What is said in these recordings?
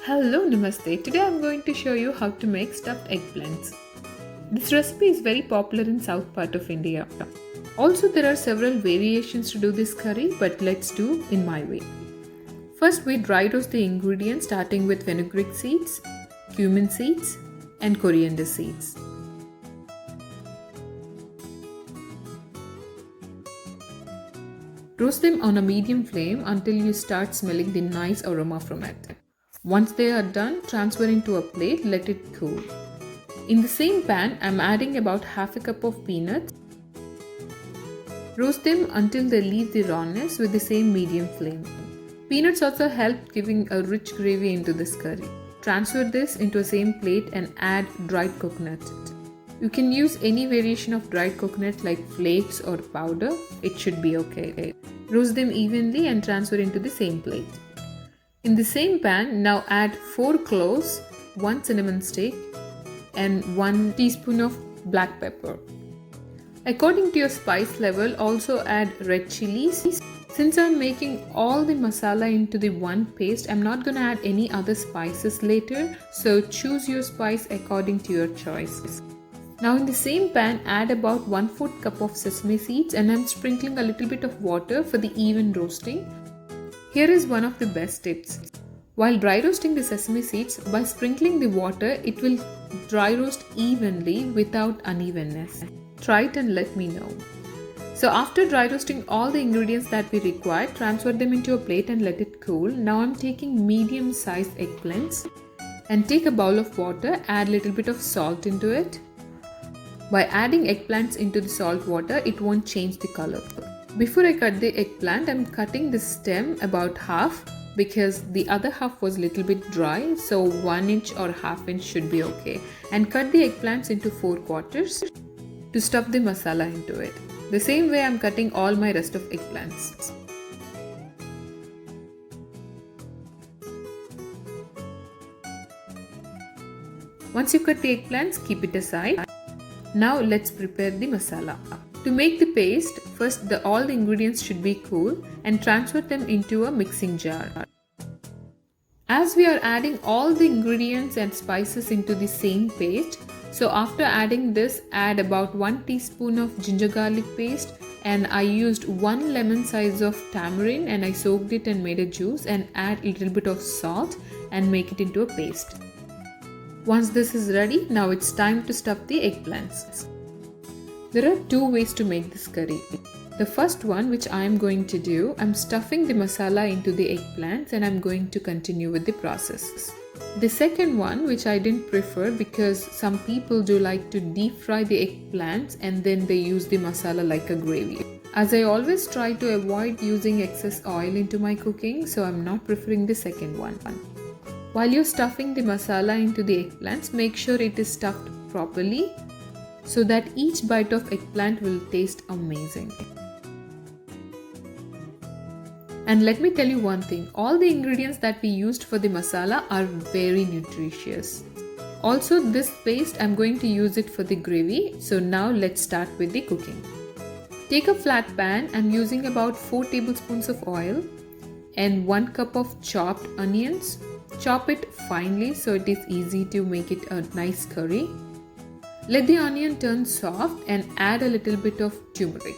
Hello, Namaste. Today I'm going to show you how to make stuffed eggplants. This recipe is very popular in south part of India. Also, there are several variations to do this curry, but let's do in my way. First, we dry roast the ingredients starting with fenugreek seeds, cumin seeds, and coriander seeds. Roast them on a medium flame until you start smelling the nice aroma from it. Once they are done, transfer into a plate, let it cool. In the same pan, I'm adding about half a cup of peanuts. Roast them until they leave the rawness with the same medium flame. Peanuts also help giving a rich gravy into this curry. Transfer this into a same plate and add dried coconut. You can use any variation of dried coconut like flakes or powder, it should be okay. Roast them evenly and transfer into the same plate. In the same pan, now add 4 cloves, 1 cinnamon stick and 1 teaspoon of black pepper. According to your spice level, also add red chilies. Since I'm making all the masala into the one paste, I'm not gonna add any other spices later, so choose your spice according to your choice. Now in the same pan, add about 1/4 cup of sesame seeds and I'm sprinkling a little bit of water for the even roasting. Here is one of the best tips. While dry roasting the sesame seeds, by sprinkling the water, it will dry roast evenly without unevenness. Try it and let me know. So after dry roasting all the ingredients that we require, transfer them into a plate and let it cool. Now I'm taking medium sized eggplants and take a bowl of water, add a little bit of salt into it. By adding eggplants into the salt water, it won't change the color. Before I cut the eggplant, I'm cutting the stem about half because the other half was a little bit dry, so 1 inch or half inch should be okay. And cut the eggplants into 4 quarters to stuff the masala into it. The same way I'm cutting all my rest of eggplants. Once you cut the eggplants, keep it aside. Now let's prepare the masala. To make the paste, first all the ingredients should be cool and transfer them into a mixing jar. As we are adding all the ingredients and spices into the same paste, so after adding this, add about 1 teaspoon of ginger garlic paste and I used 1 lemon size of tamarind and I soaked it and made a juice and add a little bit of salt and make it into a paste. Once this is ready, now it's time to stuff the eggplants. There are 2 ways to make this curry. The first one, which I am going to do, I'm stuffing the masala into the eggplants and I'm going to continue with the process. The second one, which I didn't prefer because some people do like to deep fry the eggplants and then they use the masala like a gravy. As I always try to avoid using excess oil into my cooking, so I'm not preferring the second one. While you're stuffing the masala into the eggplants, make sure it is stuffed properly so that each bite of eggplant will taste amazing. And let me tell you one thing, all the ingredients that we used for the masala are very nutritious. Also, this paste, I'm going to use it for the gravy. So now let's start with the cooking. Take a flat pan. I'm using about 4 tablespoons of oil and 1 cup of chopped onions. Chop it finely so it is easy to make it a nice curry. Let the onion turn soft and add a little bit of turmeric.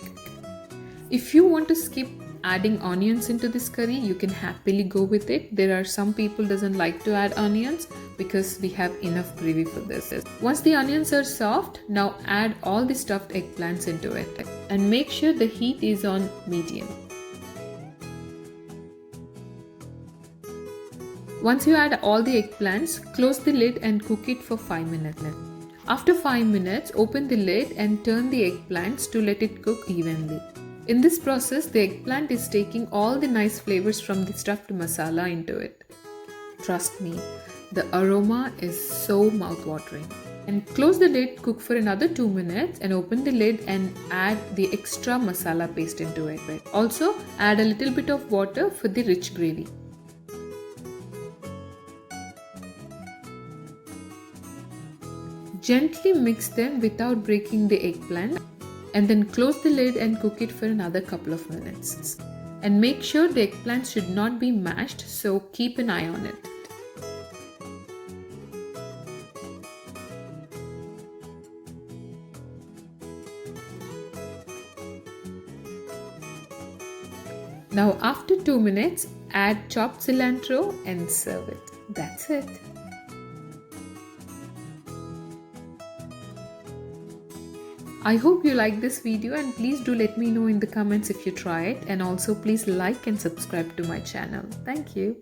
If you want to skip adding onions into this curry, you can happily go with it. There are some people doesn't like to add onions because we have enough gravy for this. Once the onions are soft, now add all the stuffed eggplants into it and make sure the heat is on medium. Once you add all the eggplants, close the lid and cook it for 5 minutes. After 5 minutes, open the lid and turn the eggplants to let it cook evenly. In this process, the eggplant is taking all the nice flavors from the stuffed masala into it. Trust me, the aroma is so mouth-watering. And close the lid, cook for another 2 minutes and open the lid and add the extra masala paste into it. Also, add a little bit of water for the rich gravy. Gently mix them without breaking the eggplant and then close the lid and cook it for another couple of minutes. And make sure the eggplant should not be mashed, so keep an eye on it. Now after 2 minutes, add chopped cilantro and serve it. That's it. I hope you like this video, and please do let me know in the comments if you try it, and also please like and subscribe to my channel. Thank you.